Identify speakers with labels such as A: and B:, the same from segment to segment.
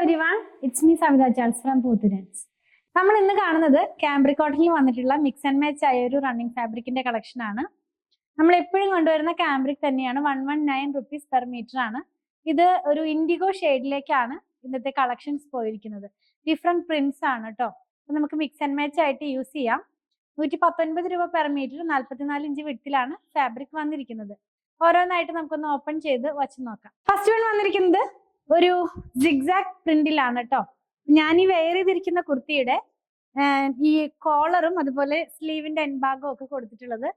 A: everyone, it's me Savita Charles from Poothirans. നമ്മൾ ഇന്ന് കാണുന്നത് കാംബ്രിക് കോട്ടണിൽ വന്നിട്ടുള്ള മിക്സ് ആൻഡ് മാച്ച് ആയ ഒരു റണ്ണിങ് ഫാബ്രിക്കിന്റെ കളക്ഷൻ ആണ്. നമ്മൾ എപ്പോഴും കൊണ്ടുവരുന്ന കാംബ്രിക് തന്നെയാണ്. 119 rupees പെർ മീറ്റർ ആണ്. ഇത് ഒരു ഇൻഡിഗോ ഷെയ്ഡിലേക്കാണ് ഇന്നത്തെ കളക്ഷൻസ് പോയിരിക്കുന്നത്. ഡിഫറെന്റ് പ്രിന്റ്സ് ആണ് കേട്ടോ. അപ്പൊ നമുക്ക് മിക്സ് ആൻഡ് മാച്ച് ആയിട്ട് യൂസ് ചെയ്യാം. 119 രൂപ പെർ മീറ്റർ 44 ഇഞ്ച് വിഡ്ത്തിലാണ് ഫാബ്രിക് വന്നിരിക്കുന്നത്. ഓരോന്നായിട്ട് നമുക്കൊന്ന് ഓപ്പൺ ചെയ്ത് വച്ച് നോക്കാം. ഫസ്റ്റ് വൺ വന്നിരിക്കുന്നത് ഒരു സിഗ്സാഗ് പ്രിന്റിലാണ് കേട്ടോ. ഞാൻ ഈ വെയർ ചെയ്തിരിക്കുന്ന കുർത്തിയുടെ ഈ കോളറും അതുപോലെ സ്ലീവിന്റെ എൻഭാഗവും ഒക്കെ കൊടുത്തിട്ടുള്ളത്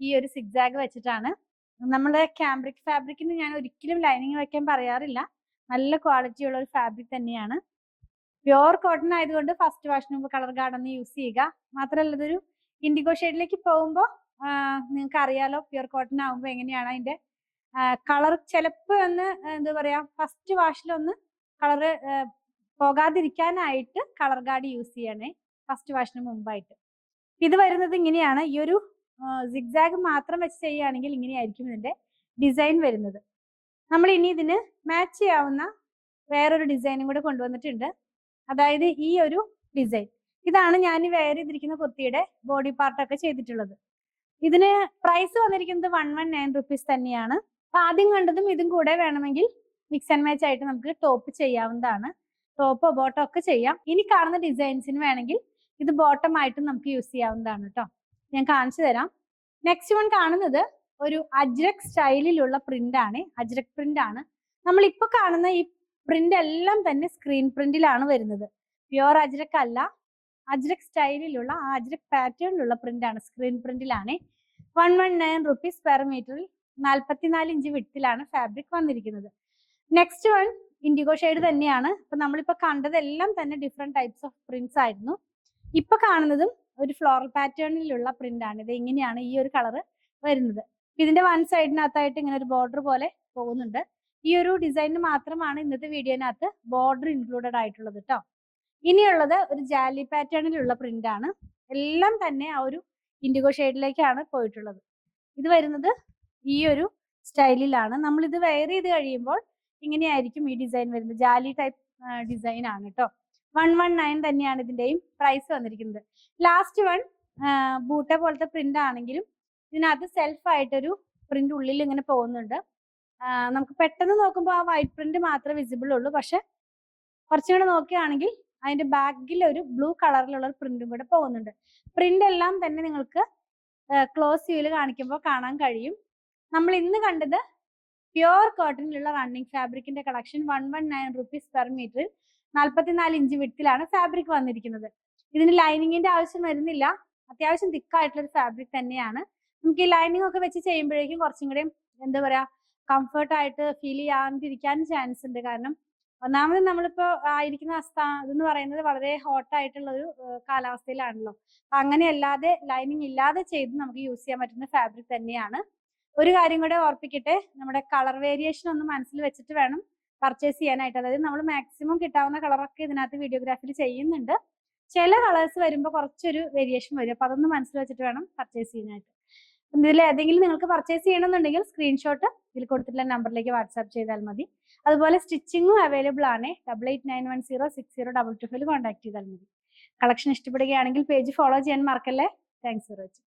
A: ഈ ഒരു സിഗ്സാഗ് വെച്ചിട്ടാണ്. നമ്മുടെ കാംബ്രിക് ഫാബ്രിക്കിന് ഞാൻ ഒരിക്കലും ലൈനിങ് വെക്കാൻ പറയാറില്ല. നല്ല ക്വാളിറ്റി ഉള്ള ഒരു ഫാബ്രിക് തന്നെയാണ്. പ്യുവർ കോട്ടൺ ആയതുകൊണ്ട് ഫസ്റ്റ് വാഷിന് മുമ്പ് കളർ ഗാർഡ് യൂസ് ചെയ്യുക. മാത്രമല്ല ഇതൊരു ഇൻഡിഗോ ഷെയ്ഡിലേക്ക് പോകുമ്പോൾ നിങ്ങൾക്ക് അറിയാലോ പ്യുവർ കോട്ടൺ ആകുമ്പോൾ എങ്ങനെയാണ് അതിന്റെ കളർ ചിലപ്പോൾ ഒന്ന് എന്താ പറയാ ഫസ്റ്റ് വാഷിലൊന്ന് കളറ് പോകാതിരിക്കാനായിട്ട് കളർ ഗാർഡ് യൂസ് ചെയ്യണേ ഫസ്റ്റ് വാഷിന് മുമ്പായിട്ട്. ഇത് വരുന്നത് ഇങ്ങനെയാണ്. ഈ ഒരു സിഗ്സാഗ് മാത്രം വെച്ച് ചെയ്യുകയാണെങ്കിൽ ഇങ്ങനെയായിരിക്കും ഇതിന്റെ ഡിസൈൻ വരുന്നത്. നമ്മൾ ഇനി ഇതിന് മാച്ച് ചെയ്യാവുന്ന വേറൊരു ഡിസൈനും കൂടെ കൊണ്ടുവന്നിട്ടുണ്ട്. അതായത് ഈ ഒരു ഡിസൈൻ ഇതാണ് ഞാൻ വെയർ ചെയ്തിരിക്കുന്ന കുർത്തിയുടെ ബോഡി പാർട്ടൊക്കെ ചെയ്തിട്ടുള്ളത്. ഇതിന് പ്രൈസ് വന്നിരിക്കുന്നത് 119 rupees തന്നെയാണ്. അപ്പൊ ആദ്യം കണ്ടതും ഇതും കൂടെ വേണമെങ്കിൽ മിക്സ് ആൻഡ് മാച്ച് ആയിട്ട് നമുക്ക് ടോപ്പ് ചെയ്യാവുന്നതാണ്. ടോപ്പോ ബോട്ടോ ഒക്കെ ചെയ്യാം. ഇനി കാണുന്ന ഡിസൈൻസിന് വേണമെങ്കിൽ ഇത് ബോട്ടം ആയിട്ടും നമുക്ക് യൂസ് ചെയ്യാവുന്നതാണ് കേട്ടോ. ഞാൻ കാണിച്ചു തരാം. നെക്സ്റ്റ് വൺ കാണുന്നത് ഒരു അജ്രക് സ്റ്റൈലിലുള്ള പ്രിന്റ് ആണ്. അജ്രക് പ്രിന്റ് ആണ്. നമ്മൾ ഇപ്പൊ കാണുന്ന ഈ പ്രിന്റ് എല്ലാം തന്നെ സ്ക്രീൻ പ്രിന്റിലാണ് വരുന്നത്. പ്യുവർ അജ്രക് അല്ല, അജ്രക് സ്റ്റൈലിലുള്ള അജ്രക് പാറ്റേണിലുള്ള പ്രിന്റ് ആണ്. സ്ക്രീൻ പ്രിന്റിലാണ്. 119 rupees പെർ മീറ്ററിൽ 44 ഇഞ്ച് വിഡ്ത്തിലാണ് ഫാബ്രിക് വന്നിരിക്കുന്നത്. നെക്സ്റ്റ് വൺ ഇൻഡിഗോ ഷെയ്ഡ് തന്നെയാണ്. അപ്പൊ നമ്മളിപ്പോ കണ്ടതെല്ലാം തന്നെ ഡിഫറെന്റ് ടൈപ്സ് ഓഫ് പ്രിന്റ്സ് ആയിരുന്നു. ഇപ്പൊ കാണുന്നതും ഒരു ഫ്ലോറൽ പാറ്റേണിലുള്ള പ്രിന്റ് ആണ്. ഇത് ഇങ്ങനെയാണ് ഈ ഒരു കളർ വരുന്നത്. ഇതിന്റെ വൺ സൈഡിനകത്തായിട്ട് ഇങ്ങനെ ഒരു ബോർഡർ പോലെ പോകുന്നുണ്ട്. ഈ ഒരു ഡിസൈനിന് മാത്രമാണ് ഇന്നത്തെ വീഡിയോനകത്ത് ബോർഡർ ഇൻക്ലൂഡഡ് ആയിട്ടുള്ളത് കേട്ടോ. ഇനിയുള്ളത് ഒരു ജാലി പാറ്റേണിലുള്ള പ്രിന്റ് ആണ്. എല്ലാം തന്നെ ആ ഒരു ഇൻഡിഗോ ഷെയ്ഡിലേക്കാണ് പോയിട്ടുള്ളത്. ഇത് വരുന്നത് ഈ ഒരു സ്റ്റൈലിലാണ്. നമ്മൾ ഇത് വെയർ ചെയ്ത് കഴിയുമ്പോൾ ഇങ്ങനെയായിരിക്കും ഈ ഡിസൈൻ വരുന്നത്. ജാലി ടൈപ്പ് ഡിസൈൻ ആണ് കേട്ടോ. 119 തന്നെയാണ് ഇതിന്റെയും പ്രൈസ് വന്നിരിക്കുന്നത്. ലാസ്റ്റ് വൺ ബൂട്ട പോലത്തെ പ്രിന്റ് ആണെങ്കിലും ഇതിനകത്ത് സെൽഫ് ആയിട്ടൊരു പ്രിന്റ് ഉള്ളിൽ ഇങ്ങനെ പോകുന്നുണ്ട്. നമുക്ക് പെട്ടെന്ന് നോക്കുമ്പോൾ ആ വൈറ്റ് പ്രിന്റ് മാത്രമേ വിസിബിൾ ഉള്ളൂ. പക്ഷെ കുറച്ചും കൂടെ നോക്കുകയാണെങ്കിൽ അതിന്റെ ബാക്കിൽ ഒരു ബ്ലൂ കളറിലുള്ള ഒരു പ്രിന്റും കൂടെ പോകുന്നുണ്ട്. പ്രിന്റ് എല്ലാം തന്നെ നിങ്ങൾക്ക് ക്ലോസ് വ്യൂവിൽ കാണിക്കുമ്പോൾ കാണാൻ കഴിയും. നമ്മൾ ഇന്ന് കണ്ടത് പ്യുവർ കോട്ടണിലുള്ള റണ്ണിങ് ഫാബ്രിക്കിന്റെ കളക്ഷൻ 119 rupees പെർ മീറ്ററിൽ 44 ഇഞ്ച് വിഡ്ത്തിലാണ് ഫാബ്രിക് വന്നിരിക്കുന്നത്. ഇതിന് ലൈനിങ്ങിന്റെ ആവശ്യം വരുന്നില്ല. അത്യാവശ്യം തിക്കായിട്ടുള്ള ഒരു ഫാബ്രിക് തന്നെയാണ്. നമുക്ക് ഈ ലൈനിങ് ഒക്കെ വെച്ച് ചെയ്യുമ്പോഴേക്കും കുറച്ചും കൂടെ എന്താ പറയാ കംഫർട്ട് ആയിട്ട് ഫീൽ ചെയ്യാണ്ടിരിക്കാൻ ചാൻസ് ഉണ്ട്. കാരണം ഒന്നാമത് നമ്മളിപ്പോ ആയിരിക്കുന്ന ഇതെന്ന് പറയുന്നത് വളരെ ഹോട്ട് ആയിട്ടുള്ള ഒരു കാലാവസ്ഥയിലാണല്ലോ. അങ്ങനെ അല്ലാതെ ലൈനിങ് ഇല്ലാതെ ചെയ്ത് നമുക്ക് യൂസ് ചെയ്യാൻ പറ്റുന്ന ഫാബ്രിക് തന്നെയാണ്. ഒരു കാര്യം കൂടെ ഓർപ്പിക്കട്ടെ, നമ്മുടെ കളർ വേരിയേഷൻ ഒന്ന് മനസ്സിൽ വെച്ചിട്ട് വേണം പർച്ചേസ് ചെയ്യാനായിട്ട്. അതായത് നമ്മൾ മാക്സിമം കിട്ടാവുന്ന കളറൊക്കെ ഇതിനകത്ത് വീഡിയോഗ്രാഫിൽ ചെയ്യുന്നുണ്ട്. ചില കളേഴ്സ് വരുമ്പോൾ കുറച്ചൊരു വേരിയേഷൻ വരും. അപ്പൊ അതൊന്ന് മനസ്സിൽ വെച്ചിട്ട് വേണം പർച്ചേസ് ചെയ്യാനായിട്ട്. ഇതിൽ ഏതെങ്കിലും നിങ്ങൾക്ക് പർച്ചേസ് ചെയ്യണമെന്നുണ്ടെങ്കിൽ സ്ക്രീൻഷോട്ട് ഇതിൽ കൊടുത്തിട്ടുള്ള നമ്പറിലേക്ക് വാട്സാപ്പ് ചെയ്താൽ മതി. അതുപോലെ സ്റ്റിച്ചിങ്ങും അവൈലബിൾ ആണ്. 8891060225 കോൺടാക്ട് ചെയ്താൽ മതി. കളക്ഷൻ ഇഷ്ടപ്പെടുകയാണെങ്കിൽ പേജ് ഫോളോ ചെയ്യാൻ മറക്കല്ലേ. Thanks for watching.